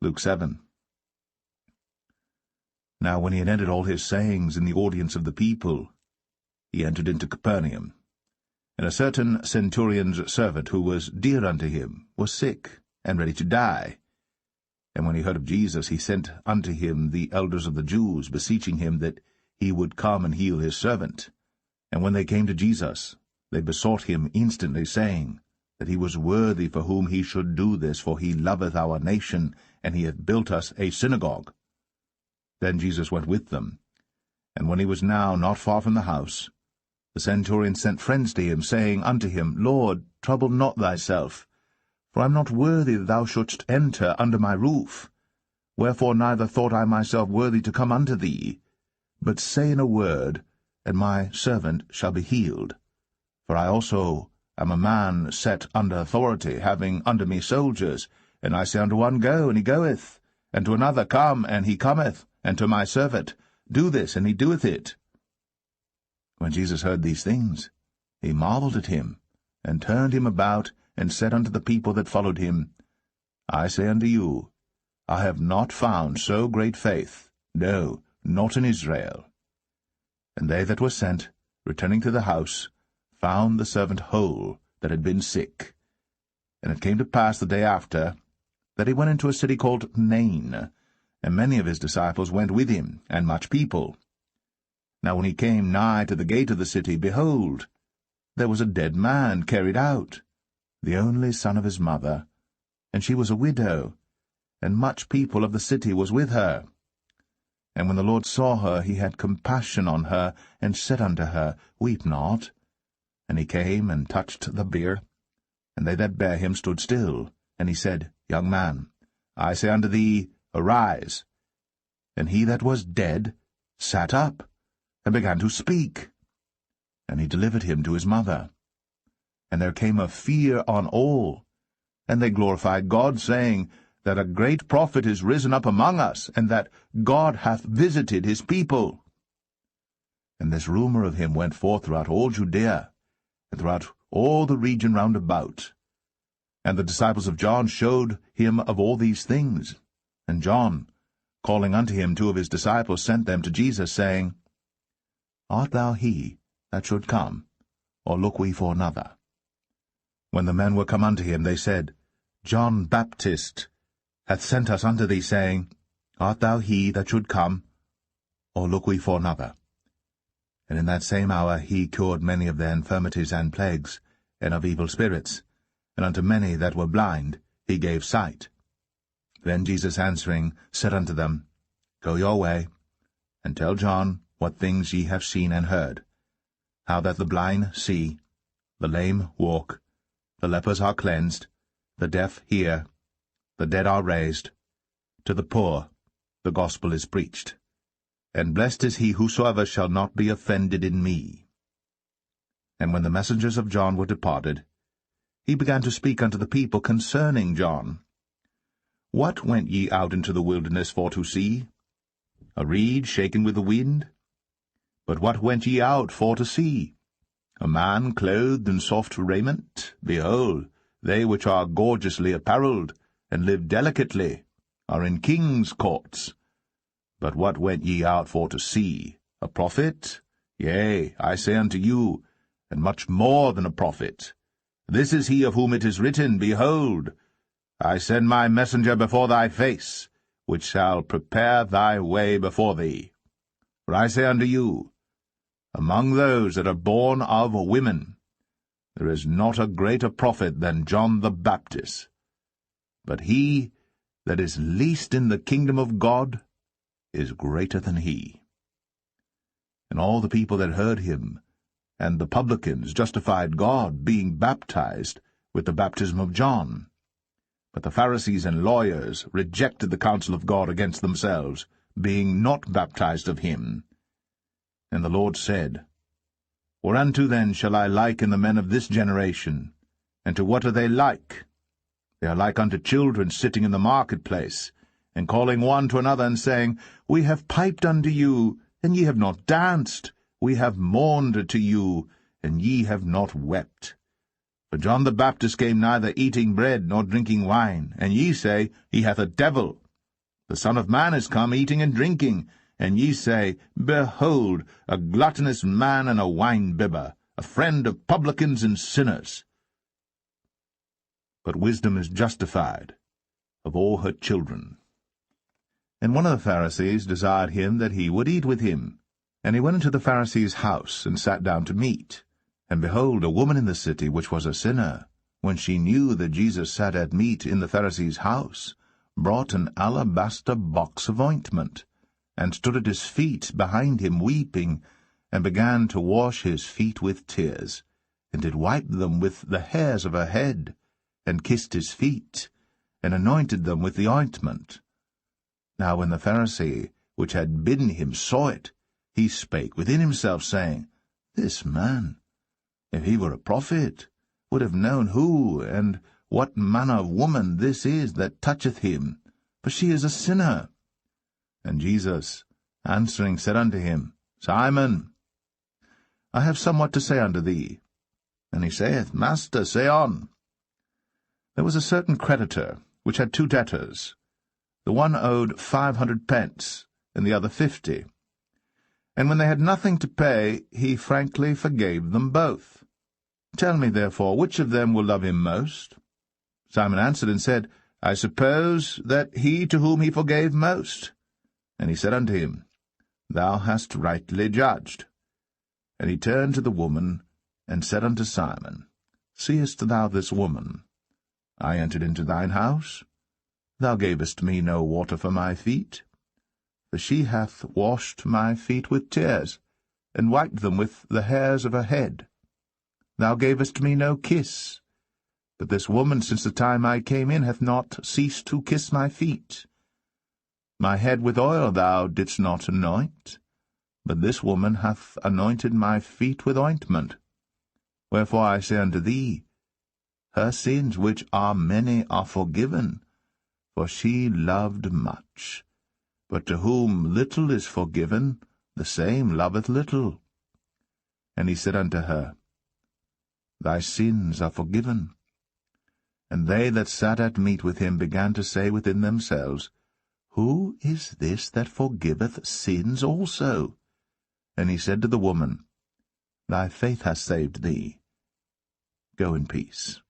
Luke 7. Now when he had ended all his sayings in the audience of the people, he entered into Capernaum. And a certain centurion's servant, who was dear unto him, was sick, and ready to die. And when he heard of Jesus, he sent unto him the elders of the Jews, beseeching him that he would come and heal his servant. And when they came to Jesus, they besought him instantly, saying, that he was worthy for whom he should do this, for he loveth our nation, and he hath built us a synagogue. Then Jesus went with them, and when he was now not far from the house, the centurion sent friends to him, saying unto him, Lord, trouble not thyself, for I am not worthy that thou shouldst enter under my roof. Wherefore neither thought I myself worthy to come unto thee, but say in a word, and my servant shall be healed. For I also am a man set under authority, having under me soldiers, and I say unto one, Go, and he goeth, and to another, Come, and he cometh, and to my servant, Do this, and he doeth it. When Jesus heard these things, he marveled at him, and turned him about, and said unto the people that followed him, I say unto you, I have not found so great faith, no, not in Israel. And they that were sent, returning to the house, found the servant whole that had been sick. And it came to pass the day after, that he went into a city called Nain, and many of his disciples went with him, and much people. Now when he came nigh to the gate of the city, behold, there was a dead man carried out, the only son of his mother, and she was a widow, and much people of the city was with her. And when the Lord saw her, he had compassion on her, and said unto her, Weep not. And he came and touched the bier, and they that bare him stood still. And he said, Young man, I say unto thee, Arise. And he that was dead sat up, and began to speak. And he delivered him to his mother. And there came a fear on all, and they glorified God, saying, that a great prophet is risen up among us, and that God hath visited his people. And this rumor of him went forth throughout all Judea, and throughout all the region round about. And the disciples of John showed him of all these things. And John, calling unto him 2 of his disciples, sent them to Jesus, saying, Art thou he that should come, or look we for another? When the men were come unto him, they said, John Baptist hath sent us unto thee, saying, Art thou he that should come, or look we for another? And in that same hour he cured many of their infirmities and plagues, and of evil spirits, and unto many that were blind he gave sight. Then Jesus answering said unto them, Go your way, and tell John what things ye have seen and heard, how that the blind see, the lame walk, the lepers are cleansed, the deaf hear, the dead are raised, to the poor the gospel is preached. And blessed is he whosoever shall not be offended in me. And when the messengers of John were departed, he began to speak unto the people concerning John. What went ye out into the wilderness for to see? A reed shaken with the wind? But what went ye out for to see? A man clothed in soft raiment? Behold, they which are gorgeously apparelled, and live delicately, are in kings' courts. But what went ye out for to see? A prophet? Yea, I say unto you, and much more than a prophet. This is he of whom it is written, Behold, I send my messenger before thy face, which shall prepare thy way before thee. For I say unto you, among those that are born of women, there is not a greater prophet than John the Baptist. But he that is least in the kingdom of God is greater than he. And all the people that heard him, and the publicans, justified God, being baptized with the baptism of John. But the Pharisees and lawyers rejected the counsel of God against themselves, being not baptized of him. And the Lord said, Whereunto then shall I liken the men of this generation? And to what are they like? They are like unto children sitting in the marketplace, and calling one to another, and saying, We have piped unto you, and ye have not danced. We have mourned to you, and ye have not wept. For John the Baptist came neither eating bread nor drinking wine, and ye say, He hath a devil. The Son of Man is come eating and drinking, and ye say, Behold, a gluttonous man and a wine-bibber, a friend of publicans and sinners. But wisdom is justified of all her children. And one of the Pharisees desired him that he would eat with him. And he went into the Pharisee's house, and sat down to meat. And behold, a woman in the city, which was a sinner, when she knew that Jesus sat at meat in the Pharisee's house, brought an alabaster box of ointment, and stood at his feet behind him weeping, and began to wash his feet with tears, and did wipe them with the hairs of her head, and kissed his feet, and anointed them with the ointment. Now when the Pharisee which had bidden him saw it, he spake within himself, saying, This man, if he were a prophet, would have known who and what manner of woman this is that toucheth him, for she is a sinner. And Jesus, answering, said unto him, Simon, I have somewhat to say unto thee. And he saith, Master, say on. There was a certain creditor, which had 2 debtors. The one owed 500 pence, and the other 50. And when they had nothing to pay, he frankly forgave them both. Tell me, therefore, which of them will love him most? Simon answered and said, I suppose that he to whom he forgave most. And he said unto him, Thou hast rightly judged. And he turned to the woman, and said unto Simon, Seest thou this woman? I entered into thine house. Thou gavest me no water for my feet. For she hath washed my feet with tears, and wiped them with the hairs of her head. Thou gavest me no kiss. But this woman, since the time I came in, hath not ceased to kiss my feet. My head with oil thou didst not anoint, but this woman hath anointed my feet with ointment. Wherefore I say unto thee, her sins, which are many, are forgiven, for she loved much. But to whom little is forgiven, the same loveth little. And he said unto her, Thy sins are forgiven. And they that sat at meat with him began to say within themselves, Who is this that forgiveth sins also? And he said to the woman, Thy faith hath saved thee. Go in peace.